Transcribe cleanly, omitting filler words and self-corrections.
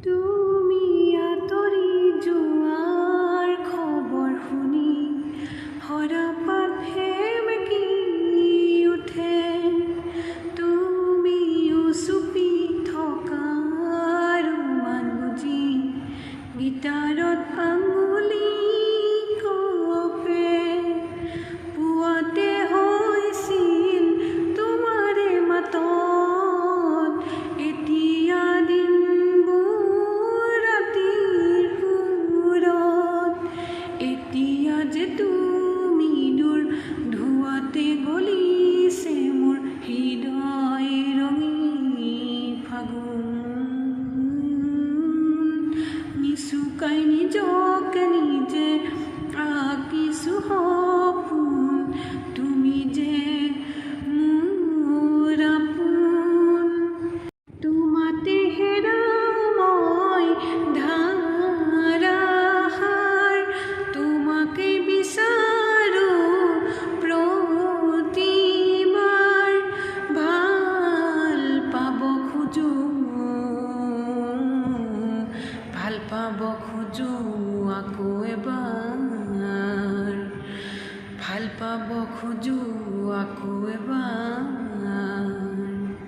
তুমি আঁতৰি যোৱাৰ খবৰ শুনি হৰাপাত সেমেকি উঠে। তুমিও চুপি থকা ৰুমাল বুজি গীটাৰত আঙুলি কপে। পুৱাতে হৈছিল তোমাৰে মাতত, এতিয়া দিনবোৰ ৰাতিৰ সুৰত। এতিয়া যে তুমি দূৰ, ধোঁৱাতে গলিছে মোৰ হৃদয় ৰঙী ফাগুন। নিচুকাই নিজকে নিজে আঁকিছো সপোন, তুমি যে মোৰ আপোন। তোমাতে হেৰাও মই ধাৰাসাৰ, তোমাকে বিচাৰো প্ৰতিবাৰ। ভাল পাব খোজো, ভাল পাব খোজো আকৌ এবাৰ, ভাল পাব খোজো আকৌ এবাৰ।